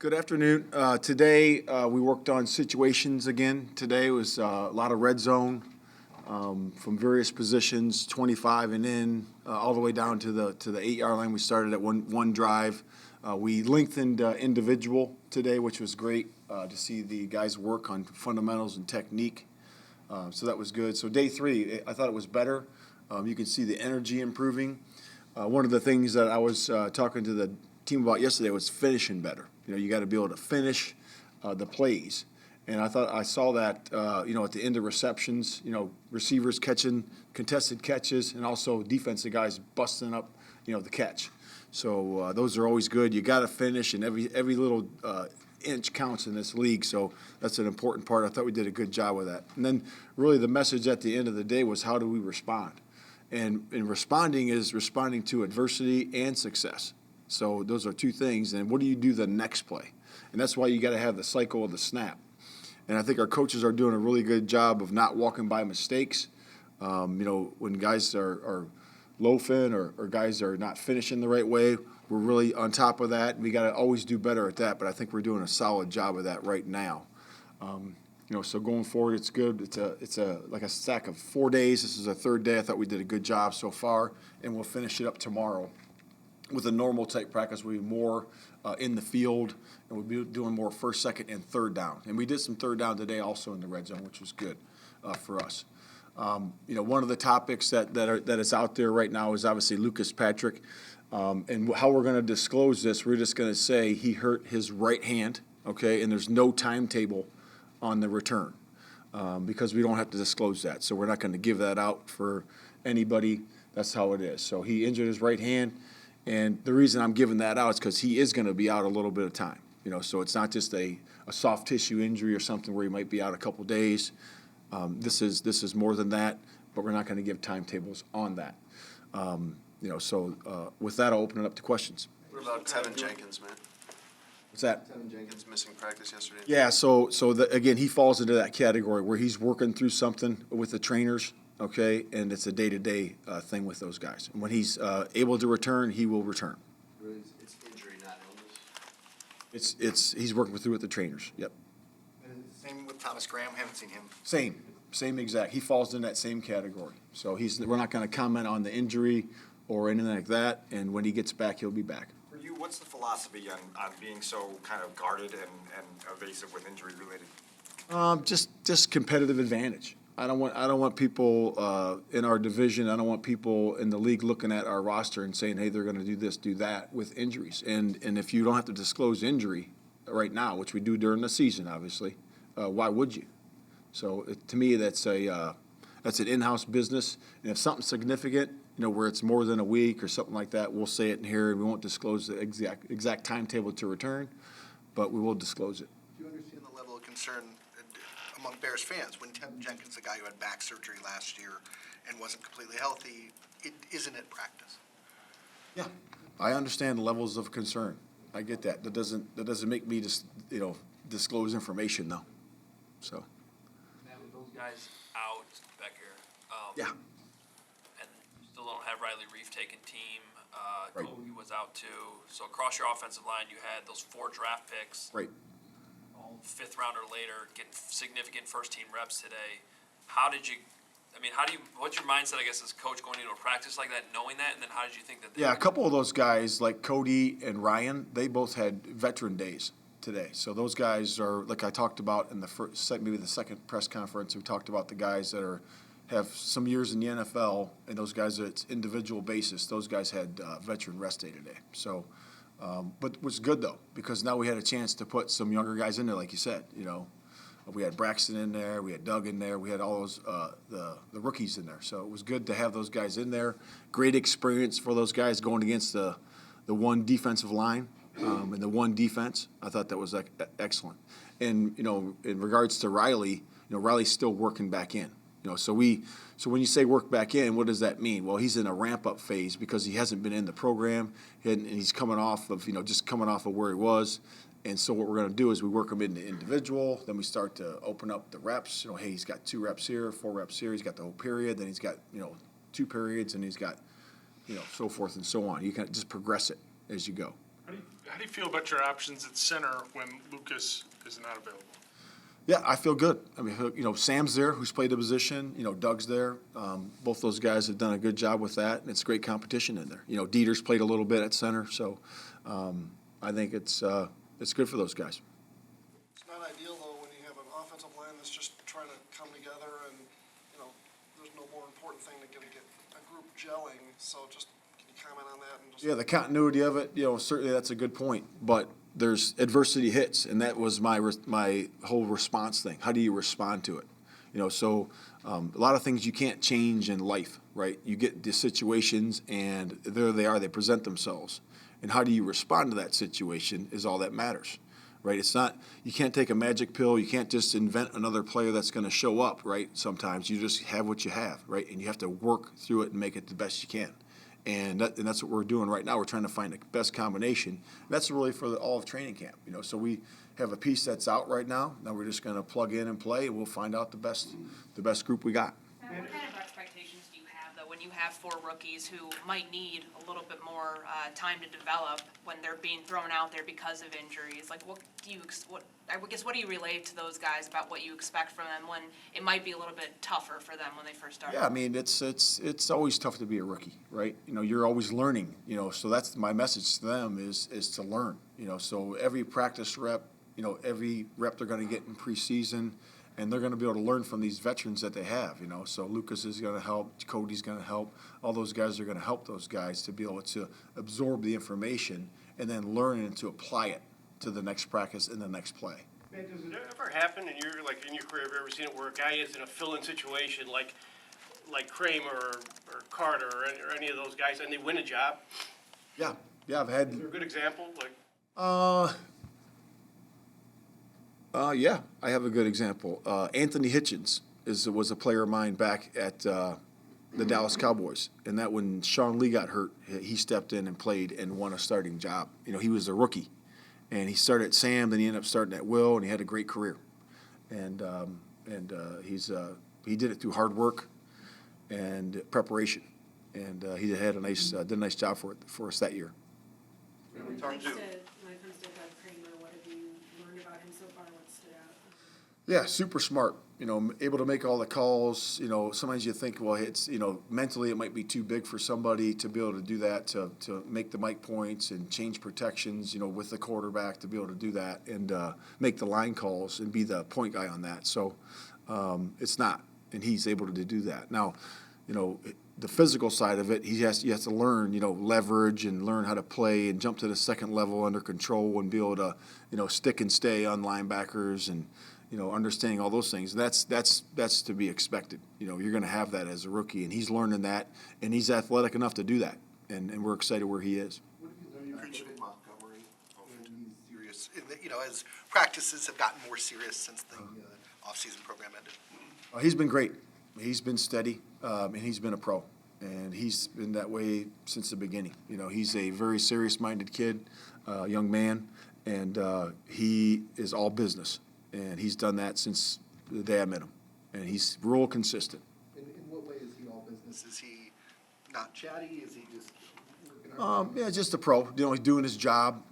Good afternoon. Today, we worked on situations again. Today was a lot of red zone from various positions, 25 and in, all the way down to the 8-yard line. We started at one drive. We lengthened individual today, which was great to see the guys work on fundamentals and technique. So that was good. So day 3, I thought it was better. You can see the energy improving. One of the things that I was talking to the team about yesterday was finishing better. You got to be able to finish the plays. And I thought I saw that, at the end of receptions, receivers catching contested catches and also defensive guys busting up, the catch. So those are always good. You got to finish, and every little inch counts in this league. So that's an important part. I thought we did a good job with that. And then really the message at the end of the day was, how do we respond? And responding is responding to adversity and success. So those are two things. And what do you do the next play? And that's why you got to have the cycle of the snap. And I think our coaches are doing a really good job of not walking by mistakes. When guys are loafing or guys are not finishing the right way, we're really on top of that. We got to always do better at that, but I think we're doing a solid job of that right now. So going forward, it's good. It's like a stack of 4 days. This is our 3rd day. I thought we did a good job so far, and we'll finish it up tomorrow with a normal type practice. We'll be more in the field, and we'll be doing more 1st, 2nd, and 3rd down. And we did some 3rd down today also in the red zone, which was good for us. One of the topics that is out there right now is obviously Lucas Patrick. And how we're going to disclose this, we're just going to say he hurt his right hand, okay, and there's no timetable on the return because we don't have to disclose that. So we're not going to give that out for anybody. That's how it is. So he injured his right hand. And the reason I'm giving that out is because he is going to be out a little bit of time. So it's not just a soft tissue injury or something where he might be out a couple days. This is more than that, but we're not going to give timetables on that. With that, I'll open it up to questions. What about Tevin Jenkins, man? What's that? Tevin Jenkins missing practice yesterday. Yeah, again, he falls into that category where he's working through something with the trainers. Okay, and it's a day-to-day thing with those guys. And when he's able to return, he will return. It's injury, not illness. He's working through with the trainers. Yep. And same with Thomas Graham. Haven't seen him. Same exact. He falls in that same category. So we're not going to comment on the injury or anything like that. And when he gets back, he'll be back. For you, what's the philosophy on being so kind of guarded and evasive with injury-related? Just competitive advantage. I don't want people in our division. I don't want people in the league looking at our roster and saying, hey, they're going to do this, do that with injuries. And if you don't have to disclose injury right now, which we do during the season, obviously, why would you? So to me, that's an in-house business. And if something's significant, where it's more than a week or something like that, we'll say it in here, and we won't disclose the exact timetable to return, but we will disclose it. Do you understand the level of concern among Bears fans when Tevin Jenkins, the guy who had back surgery last year and wasn't completely healthy, it isn't at practice? Yeah, I understand the levels of concern. I get that. That doesn't make me just disclose information though. So. Matt, with those guys out, Becker. Yeah. And you still don't have Riley Reef taking team. Right. Kobe was out too. So across your offensive line, you had those 4 draft picks. Right. 5th rounder later, getting significant first team reps today. What's your mindset, I guess, as coach going into a practice like that, knowing that, and then how did you think that Yeah, a couple of those guys, like Cody and Ryan, they both had veteran days today. So those guys are, like I talked about in maybe the second press conference, we talked about the guys that have some years in the NFL, and those guys, it's individual basis. Those guys had veteran rest day today. So, but it was good, though, because now we had a chance to put some younger guys in there, like you said. We had Braxton in there, we had Doug in there, we had all those the rookies in there. So it was good to have those guys in there. Great experience for those guys going against the one defensive line and the one defense. I thought that was excellent. And in regards to Riley, Riley's still working back in. So when you say work back in, what does that mean? Well, he's in a ramp-up phase because he hasn't been in the program, and he's coming off of, just coming off of where he was. And so what we're going to do is we work him into individual. Then we start to open up the reps. Hey, he's got 2 reps here, 4 reps here. He's got the whole period. Then he's got, 2 periods, and he's got, so forth and so on. You can just progress it as you go. how do you feel about your options at center when Lucas is not available? Yeah, I feel good. I mean, Sam's there, who's played the position. Doug's there. Both those guys have done a good job with that, and it's great competition in there. Dieter's played a little bit at center, so I think it's good for those guys. It's not ideal, though, when you have an offensive line that's just trying to come together and, there's no more important thing to get a group gelling. So just, can you comment on that? And just Yeah, the continuity of it, certainly that's a good point. But there's adversity hits, and that was my whole response thing. How do you respond to it? A lot of things you can't change in life, right? You get the situations, and there they are. They present themselves. And how do you respond to that situation is all that matters, right? It's not, you can't take a magic pill. You can't just invent another player that's going to show up, right? Sometimes you just have what you have, right? And you have to work through it and make it the best you can. And that's what we're doing right now. We're trying to find the best combination. That's really for all of training camp, So we have a piece that's out right now. Now we're just going to plug in and play, and we'll find out the best group we got. What kind of expectations do you have, though, when you have 4 rookies who might need a little bit more time to develop when they're being thrown out there because of injuries? Like, what do you relay to those guys about what you expect from them when it might be a little bit tougher for them when they first start? Yeah, I mean, it's always tough to be a rookie, right? You're always learning, so that's my message to them is to learn, so every practice rep, every rep they're going to get in preseason, and they're going to be able to learn from these veterans that they have, So Lucas is going to help, Cody's going to help, all those guys are going to help those guys to be able to absorb the information and then learn and to apply it to the next practice and the next play. Man, does it ever happen in your career, have you ever seen it where a guy is in a fill-in situation like Kramer or Carter or any of those guys, and they win a job? Yeah, I've had. Is there a good example? Yeah, I have a good example. Anthony Hitchens was a player of mine back at the Dallas Cowboys, and that when Sean Lee got hurt, he stepped in and played and won a starting job. He was a rookie, and he started at Sam, then he ended up starting at Will, and he had a great career. And he did it through hard work and preparation, and he did a nice job for us that year. When it comes to Doug Kramer, what have you learned about him so far? What stood out? Yeah, super smart. Able to make all the calls. Sometimes you think, well, it's mentally it might be too big for somebody to be able to do that, to make the mic points and change protections. With the quarterback to be able to do that and make the line calls and be the point guy on that. So it's not, and he's able to do that. Now, the physical side of it, he has to learn, leverage and learn how to play and jump to the second level under control and be able to, stick and stay on linebackers and, understanding all those things. That's to be expected. You're going to have that as a rookie, and he's learning that, and he's athletic enough to do that, and we're excited where he is. What have you learned about David Montgomery? Serious, as practices have gotten more serious since the off-season program ended. He's been great. He's been steady, and he's been a pro, and he's been that way since the beginning. He's a very serious-minded kid, young man, and he is all business, and he's done that since the day I met him, and he's real consistent. In what way is he all business? Is he not chatty? Is he just working hard? Yeah, just a pro. He's doing his job.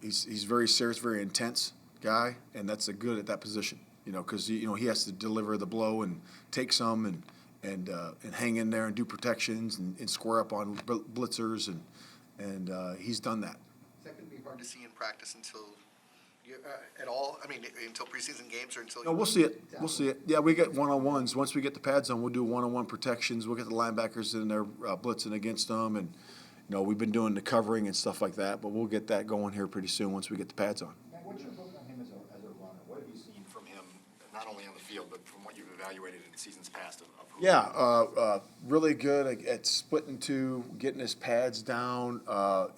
He's very serious, very intense guy, and that's a good at that position. Because he has to deliver the blow and take some and hang in there and do protections and square up on blitzers and he's done that. Is that going to be hard to see in practice until at all? I mean, until preseason games or until? No, we'll see it. We'll see it. Yeah, we get one-on-ones. Once we get the pads on, we'll do one-on-one protections. We'll get the linebackers in there blitzing against them, and we've been doing the covering and stuff like that. But we'll get that going here pretty soon once we get the pads on. What's your book on him as a runner? What have you seen from him, not only on the field, but from what you've evaluated in seasons past of who? Yeah, really good at splitting two, getting his pads down, a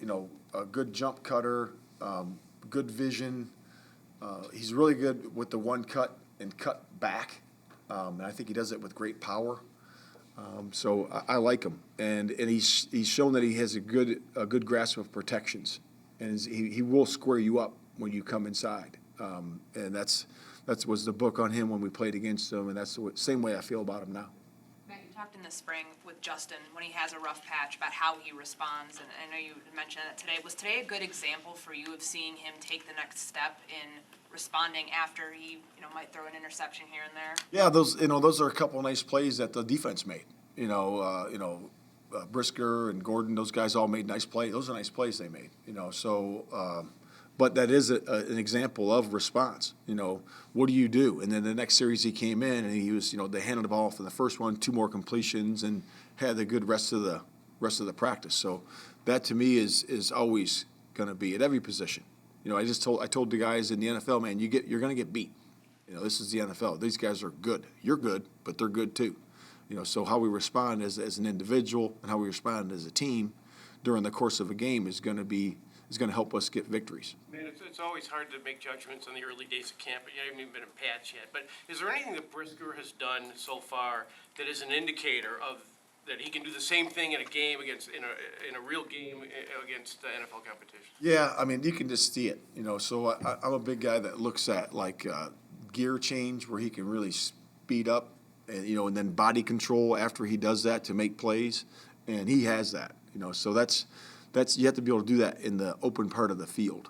good jump cutter, good vision. He's really good with the one cut and cut back, and I think he does it with great power. So I like him, and he's shown that he has a good grasp of protections, and he will square you up when you come inside, and that was the book on him when we played against him, and that's the same way I feel about him now. Matt, you talked in the spring with Justin, when he has a rough patch, about how he responds, and I know you mentioned that today. Was today a good example for you of seeing him take the next step in responding after he, might throw an interception here and there? Yeah, those are a couple of nice plays that the defense made. Brisker and Gordon, those guys all made nice plays. Those are nice plays they made. But that is an example of response. What do you do? And then the next series he came in and he was, they handed the ball for the first one, 2 more completions, and had a good rest of the practice. So that to me is always going to be at every position. I told the guys in the NFL, man, you're going to get beat. This is the NFL. These guys are good. You're good, but they're good too. So how we respond as an individual and how we respond as a team during the course of a game is going to help us get victories. Man, it's always hard to make judgments in the early days of camp, but you haven't even been in patch yet. But is there anything that Brisker has done so far that is an indicator of that he can do the same thing in a game in a real game against the NFL competition? Yeah, I mean, you can just see it. So I'm a big guy that looks at gear change where he can really speed up, and then body control after he does that to make plays, and he has that. So that's you have to be able to do that in the open part of the field.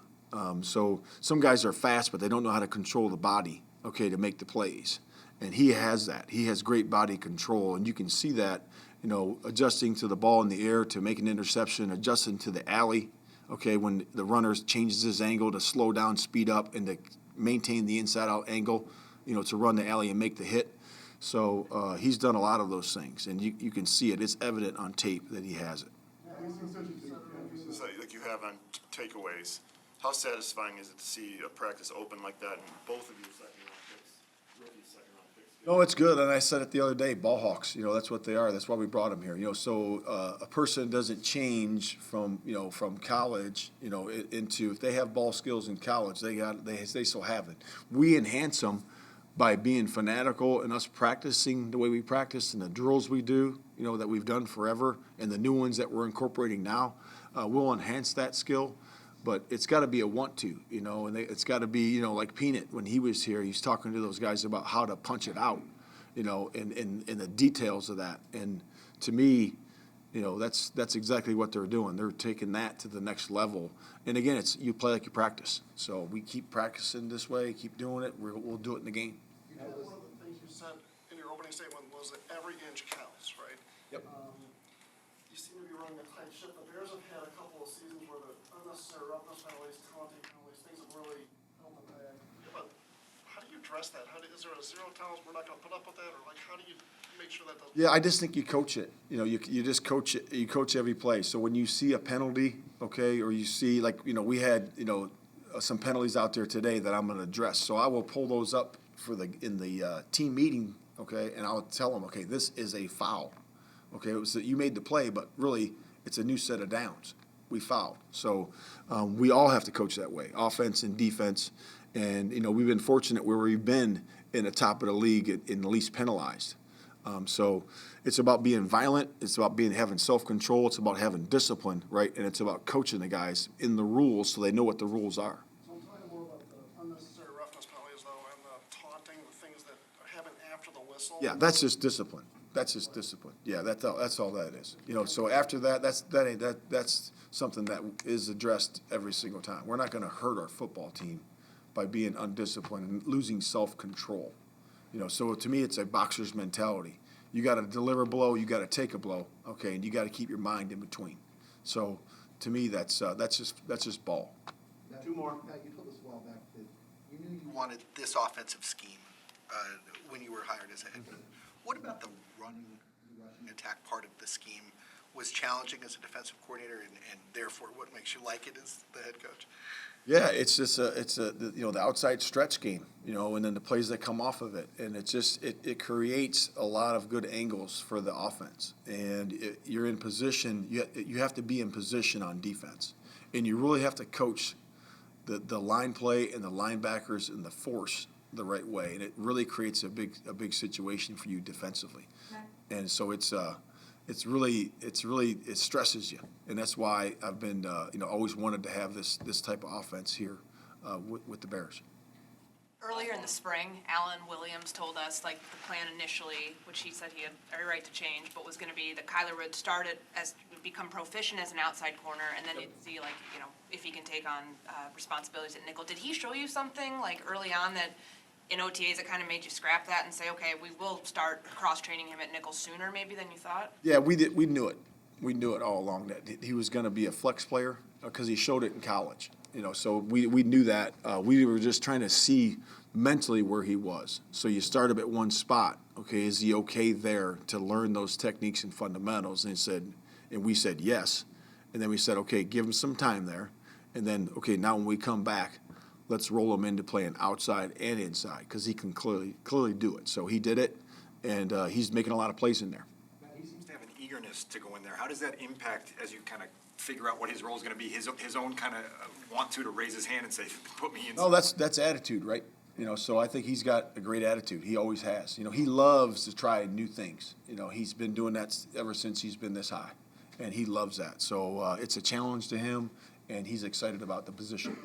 So some guys are fast, but they don't know how to control the body, to make the plays. And he has that. He has great body control, and you can see that, adjusting to the ball in the air to make an interception, adjusting to the alley, when the runner changes his angle to slow down, speed up, and to maintain the inside-out angle, to run the alley and make the hit. So he's done a lot of those things, and you can see it. It's evident on tape that he has it. Like you have on takeaways, how satisfying is it to see a practice open like that and both of you second-round picks, rookie second-round picks? No, it's good, and I said it the other day, ball hawks, that's what they are. That's why we brought them here. So a person doesn't change from college, into, if they have ball skills in college, they still have it. We enhance them by being fanatical and us practicing the way we practice and the drills we do, that we've done forever, and the new ones that we're incorporating now. We'll enhance that skill, but it's got to be a want to, and it's got to be, like Peanut, when he was here, he's talking to those guys about how to punch it out, and the details of that. And to me, that's exactly what they're doing. They're taking that to the next level. And again, it's you play like you practice. So we keep practicing this way, keep doing it. We'll do it in the game. One of the things you said in your opening statement was that every inch counts, right? Yep. You seem to be running a tight ship. The Bears have had a couple of seasons where the unnecessary roughness penalties, taunting penalties, things have really held them back. But how do you address that? Is there a zero tolerance? We're not going to put up with that, or how do you make sure that doesn't? Yeah, I just think you coach it. You just coach it. You coach every play. So when you see a penalty, or you see we had some penalties out there today that I'm going to address. So I will pull those up in the team meeting, and I'll tell them, this is a foul. It was that you made the play, but really it's a new set of downs. We fouled. So we all have to coach that way, offense and defense. And, we've been fortunate where we've been in the top of the league in the least penalized. So it's about being violent. It's about having self-control. It's about having discipline, right? And it's about coaching the guys in the rules so they know what the rules are. So I'm talking more about the unnecessary roughness penalties, though, and the taunting, the things that happen after the whistle. Yeah, that's just discipline. That's just discipline. Yeah, that's all that is. So after that, that's something that is addressed every single time. We're not going to hurt our football team by being undisciplined and losing self-control. So to me, it's a boxer's mentality. You got to deliver a blow, you got to take a blow, and you got to keep your mind in between. So to me, that's just ball. Two more. Matt, you told us a while back that you knew you wanted this offensive scheme when you were hired as a head coach. What about the rushing attack part of the scheme was challenging as a defensive coordinator, and therefore what makes you like it as the head coach? Yeah, it's just the outside stretch game, and then the plays that come off of it, and it creates a lot of good angles for the offense, and you're in position. You have to be in position on defense, and you really have to coach the line play and the linebackers and the force the right way, and it really creates a big situation for you defensively, and so it stresses you, and that's why I've been always wanted to have this type of offense here with the Bears. Earlier in the spring, Alan Williams told us, like, the plan initially, which he said he had every right to change, but was gonna be that Kyler would start it as, would become proficient as an outside corner, and then you'd see, like, you know, if he can take on, responsibilities at nickel. Did he show you something, like, early on that in OTAs that kind of made you scrap that and say, okay, we will start cross-training him at nickel sooner maybe than you thought? Yeah, we knew it. We knew it all along that he was gonna be a flex player, because he showed it in college. You know, so we knew that. We were just trying to see mentally where he was. So you start him at one spot. Okay, is he okay there to learn those techniques and fundamentals? And we said yes. And then we said, okay, give him some time there. And then, okay, now when we come back, let's roll him into playing outside and inside, because he can clearly do it. So he did it, and he's making a lot of plays in there. He seems to have an eagerness to go in there. How does that impact as you kind of figure out what his role is going to be, his own kind of want to raise his hand and say, put me in? No, that's attitude, right? You know, so I think he's got a great attitude. He always has. You know, he loves to try new things. You know, he's been doing that ever since he's been this high, and he loves that. So it's a challenge to him, and he's excited about the position.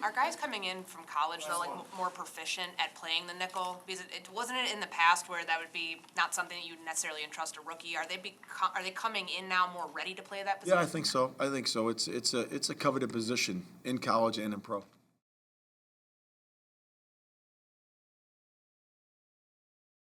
Are guys coming in from college though, like more proficient at playing the nickel? Because it wasn't it in the past where that would be not something that you'd necessarily entrust a rookie? Are they coming in now more ready to play that position? Yeah, I think so. It's a coveted position in college and in pro.